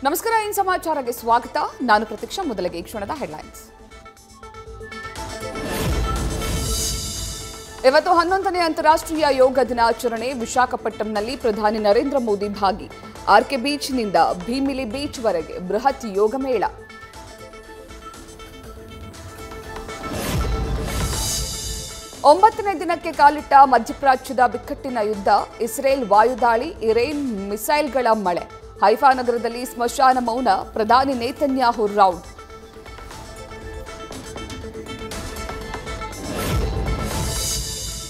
ನಮಸ್ಕಾರ, ಇನ್ ಸಮಾಚಾರಕ್ಕೆ ಸ್ವಾಗತ. ನಾನು ಪ್ರತೀಕ್ಷಾ. ಮೊದಲಿಗೆ ಈ ಕ್ಷಣದ ಹೆಡ್ಲೈನ್ಸ್. ಇವತ್ತು 11ನೇ ಅಂತಾರಾಷ್ಟ್ರೀಯ ಯೋಗ ದಿನಾಚರಣೆ. ವಿಶಾಖಪಟ್ಟಣಂನಲ್ಲಿ ಪ್ರಧಾನಿ ನರೇಂದ್ರ ಮೋದಿ ಭಾಗಿ. ಆರ್ಕೆ ಬೀಚ್ನಿಂದ ಭೀಮಿಲಿ ಬೀಚ್ವರೆಗೆ ಬೃಹತ್ ಯೋಗ ಮೇಳ. ಒಂಬತ್ತನೇ ದಿನಕ್ಕೆ ಕಾಲಿಟ್ಟ ಮಧ್ಯಪ್ರಾಚ್ಯದ ಬಿಕ್ಕಟ್ಟಿನ ಯುದ್ಧ. ಇಸ್ರೇಲ್ ವಾಯುದಾಳಿ, ಇರೇನ್ ಮಿಸೈಲ್ಗಳ ಮಳೆ. ಹೈಫಾ ನಗರದಲ್ಲಿ ಸ್ಮಶಾನ ಮೌನ. ಪ್ರಧಾನಿ ನೇತನ್ಯಾಹು ರೌಂಡ್.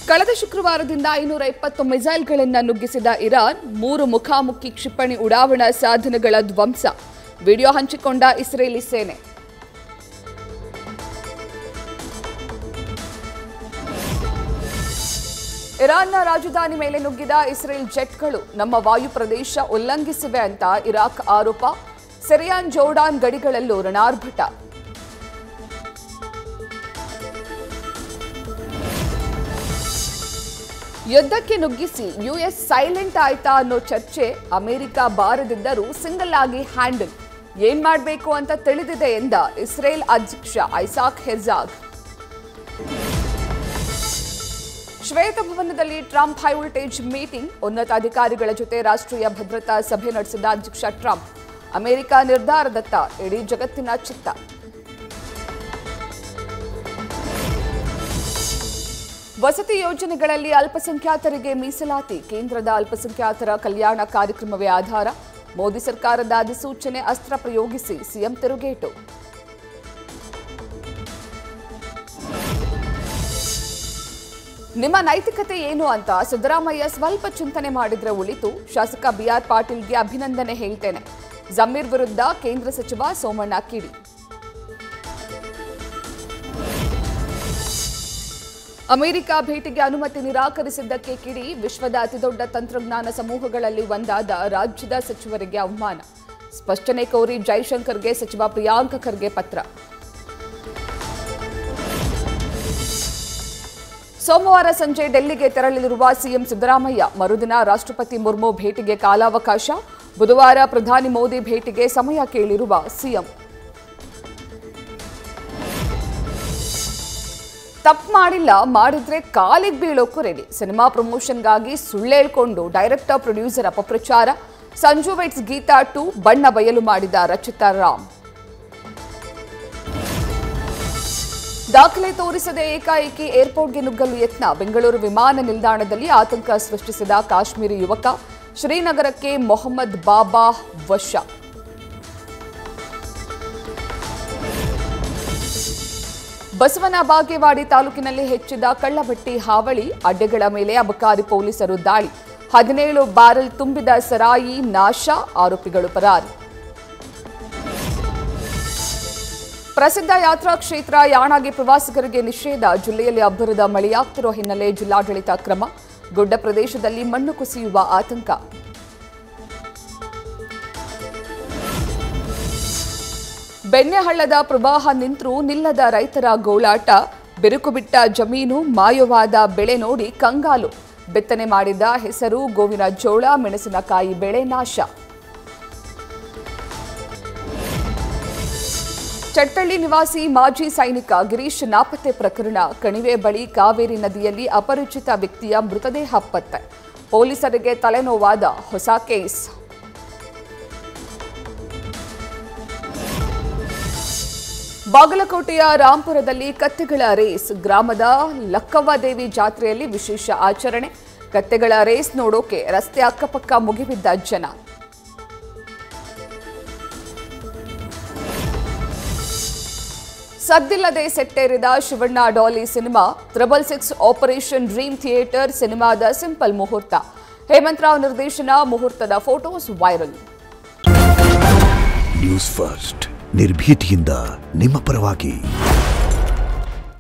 ಕಳೆದ ಶುಕ್ರವಾರದಿಂದ 520 ಮಿಸೈಲ್ಗಳನ್ನು ನುಗ್ಗಿಸಿದ ಇರಾನ್. 3 ಮುಖಾಮುಖಿ ಕ್ಷಿಪಣಿ ಉಡಾವಣಾ ಸಾಧನಗಳ ಧ್ವಂಸ. ವಿಡಿಯೋ ಹಂಚಿಕೊಂಡ ಇಸ್ರೇಲಿ ಸೇನೆ. ಇರಾನ್ನ ರಾಜಧಾನಿ ಮೇಲೆ ನುಗ್ಗಿದ ಇಸ್ರೇಲ್ ಜೆಟ್ಗಳು ನಮ್ಮ ವಾಯು ಪ್ರದೇಶ ಉಲ್ಲಂಘಿಸಿವೆ ಅಂತ ಇರಾಕ್ ಆರೋಪ. ಸಿರಿಯಾನ್ ಜೋರ್ಡಾನ್ ಗಡಿಗಳಲ್ಲೂ ರಣಾರ್ಭಟ. ಯುದ್ಧಕ್ಕೆ ನುಗ್ಗಿಸಿ ಯುಎಸ್ ಸೈಲೆಂಟ್ ಆಯ್ತಾ ಅನ್ನೋ ಚರ್ಚೆ. ಅಮೆರಿಕ ಬಾರದಿದ್ದರೂ ಸಿಂಗಲ್ ಆಗಿ ಹ್ಯಾಂಡಲ್. ಏನ್ ಮಾಡಬೇಕು ಅಂತ ತಿಳಿದಿದೆ ಎಂದ ಇಸ್ರೇಲ್ ಅಧ್ಯಕ್ಷ ಐಸಾಕ್ ಹೆರ್ಜಾಗ್. ಶ್ವೇತಭವನದಲ್ಲಿ ಟ್ರಂಪ್ ಹೈ ವೋಲ್ಟೇಜ್ ಮೀಟಿಂಗ್. ಉನ್ನತ ಅಧಿಕಾರಿಗಳ ಜೊತೆ ರಾಷ್ಟ್ರೀಯ ಭದ್ರತಾ ಸಭೆ ನಡೆಸಿದ ಅಧ್ಯಕ್ಷ ಟ್ರಂಪ್. ಅಮೆರಿಕ ನಿರ್ಧಾರದತ್ತ ಇಡೀ ಜಗತ್ತಿನ ಚಿತ್ತ. ವಸತಿ ಯೋಜನೆಗಳಲ್ಲಿ ಅಲ್ಪಸಂಖ್ಯಾತರಿಗೆ ಮೀಸಲಾತಿ. ಕೇಂದ್ರದ ಅಲ್ಪಸಂಖ್ಯಾತರ ಕಲ್ಯಾಣ ಕಾರ್ಯಕ್ರಮವೇ ಆಧಾರ. ಮೋದಿ ಸರ್ಕಾರದ ಅಧಿಸೂಚನೆ ಅಸ್ತ್ರ ಪ್ರಯೋಗಿಸಿ ಸಿಎಂ ತಿರುಗೇಟು. ನಿಮ್ಮ ನೈತಿಕತೆ ಏನು ಅಂತ ಸಿದ್ದರಾಮಯ್ಯ ಸ್ವಲ್ಪ ಚಿಂತನೆ ಮಾಡಿದ್ರೆ ಉಳಿತು. ಶಾಸಕ ಬಿಆರ್ ಪಾಟೀಲ್ಗೆ ಅಭಿನಂದನೆ ಹೇಳ್ತೇನೆ. ಜಮೀರ್ ವಿರುದ್ಧ ಕೇಂದ್ರ ಸಚಿವ ಸೋಮಣ್ಣ ಕಿಡಿ. ಅಮೆರಿಕ ಭೇಟಿಗೆ ಅನುಮತಿ ನಿರಾಕರಿಸಿದ್ದಕ್ಕೆ ಕಿಡಿ. ವಿಶ್ವದ ಅತಿದೊಡ್ಡ ತಂತ್ರಜ್ಞಾನ ಸಮೂಹಗಳಲ್ಲಿ ಒಂದಾದ ರಾಜ್ಯದ ಸಚಿವರಿಗೆ ಅವಮಾನ. ಸ್ಪಷ್ಟನೆ ಕೋರಿ ಜೈಶಂಕರ್ಗೆ ಸಚಿವ ಪ್ರಿಯಾಂಕ್ ಖರ್ಗೆ ಪತ್ರ. ಸೋಮವಾರ ಸಂಜೆ ಡೆಲ್ಲಿಗೆ ತೆರಳಲಿರುವ ಸಿಎಂ ಸಿದ್ದರಾಮಯ್ಯ. ಮರುದಿನ ರಾಷ್ಟ್ರಪತಿ ಮುರ್ಮು ಭೇಟಿಗೆ ಕಾಲಾವಕಾಶ. ಬುಧವಾರ ಪ್ರಧಾನಿ ಮೋದಿ ಭೇಟಿಗೆ ಸಮಯ ಕೇಳಿರುವ ಸಿಎಂ. ತಪ್ಪು ಮಾಡಿಲ್ಲ, ಮಾಡಿದ್ರೆ ಕಾಲಿಗೆ ಬೀಳೋಕ್ಕೂ ರೆಡಿ. ಸಿನಿಮಾ ಪ್ರಮೋಷನ್ಗಾಗಿ ಸುಳ್ಳೇಳ್ಕೊಂಡು ಡೈರೆಕ್ಟರ್ ಪ್ರೊಡ್ಯೂಸರ್ ಅಪಪ್ರಚಾರ. ಸಂಜು ವೆಟ್ಸ್ ಗೀತಾ 2 ಬಣ್ಣ ಬಯಲು ಮಾಡಿದ ರಚಿತಾ ರಾಮ್. ದಾಖಲೆ ತೋರಿಸದೆ ಏಕಾಏಕಿ ಏರ್ಪೋರ್ಟ್ಗೆ ನುಗ್ಗಲು ಯತ್ನ. ಬೆಂಗಳೂರು ವಿಮಾನ ನಿಲ್ದಾಣದಲ್ಲಿ ಆತಂಕ ಸೃಷ್ಟಿಸಿದ ಕಾಶ್ಮೀರಿ ಯುವಕ. ಶ್ರೀನಗರಕ್ಕೆ ಮೊಹಮ್ಮದ್ ಬಾಬಾ ವಶ. ಬಸವನ ಬಾಗೇವಾಡಿ ತಾಲೂಕಿನಲ್ಲಿ ಹೆಚ್ಚಿದ ಕಳ್ಳಭಟ್ಟಿ ಹಾವಳಿ. ಅಡ್ಡೆಗಳ ಮೇಲೆ ಅಬಕಾರಿ ಪೊಲೀಸರು ದಾಳಿ. 17 ಬ್ಯಾರೆಲ್ ತುಂಬಿದ ಸರಾಯಿ ನಾಶ. ಆರೋಪಿಗಳು ಪರಾರಿ. ಪ್ರಸಿದ್ಧ ಯಾತ್ರಾ ಕ್ಷೇತ್ರ ಯಾಣಗೆ ಪ್ರವಾಸಿಗರಿಗೆ ನಿಷೇಧ. ಜಿಲ್ಲೆಯಲ್ಲಿ ಅಬ್ಬರದ ಮಳೆಯಾಗ್ತಿರೋ ಹಿನ್ನೆಲೆ ಜಿಲ್ಲಾಡಳಿತ ಕ್ರಮ. ಗುಡ್ಡ ಪ್ರದೇಶದಲ್ಲಿ ಮಣ್ಣು ಕುಸಿಯುವ ಆತಂಕ. ಬೆಣ್ಣೆಹಳ್ಳದ ಪ್ರವಾಹ ನಿಂತರೂ ನಿಲ್ಲದ ರೈತರ ಗೋಳಾಟ. ಬಿರುಕು ಬಿಟ್ಟ ಜಮೀನು, ಮಾಯವಾದ ಬೆಳೆ ನೋಡಿ ಕಂಗಾಲು. ಬಿತ್ತನೆ ಮಾಡಿದ ಹೆಸರು, ಗೋವಿನ ಜೋಳ, ಮೆಣಸಿನಕಾಯಿ ಬೆಳೆ ನಾಶ. ಚಟ್ಟಳ್ಳಿ ನಿವಾಸಿ ಮಾಜಿ ಸೈನಿಕ ಗಿರೀಶ್ ನಾಪತ್ತೆ ಪ್ರಕರಣ. ಕಣಿವೆ ಬಳಿ ಕಾವೇರಿ ನದಿಯಲ್ಲಿ ಅಪರಿಚಿತ ವ್ಯಕ್ತಿಯ ಮೃತದೇಹ ಪತ್ತೆ. ಪೊಲೀಸರಿಗೆ ತಲೆನೋವಾದ ಹೊಸ ಕೇಸ್. ಬಾಗಲಕೋಟೆಯ ರಾಂಪುರದಲ್ಲಿ ಕತ್ತೆಗಳ ರೇಸ್. ಗ್ರಾಮದ ಲಕ್ಕವ್ವದೇವಿ ಜಾತ್ರೆಯಲ್ಲಿ ವಿಶೇಷ ಆಚರಣೆ. ಕತ್ತೆಗಳ ರೇಸ್ ನೋಡೋಕೆ ರಸ್ತೆ ಅಕ್ಕಪಕ್ಕ ಮುಗಿಬಿದ್ದ ಜನ. ಸದ್ದಿಲ್ಲದೆ ಸೆಟ್ಟೇರಿದ Shivanna Daali cinema. 666 Operation Dream Theatre ಸಿನಿಮಾದ ಸಿಂಪಲ್ ಮುಹೂರ್ತ. ಹೇಮಂತ್ ರಾವ್ ನಿರ್ದೇಶನ. ಮುಹೂರ್ತದ ಫೋಟೋಸ್ ವೈರಲ್. ನ್ಯೂಸ್ ಫಸ್ಟ್ ನಿರ್ಭೀತಿಯಿಂದ ನಿಮ್ಮ ಪರವಾಗಿ.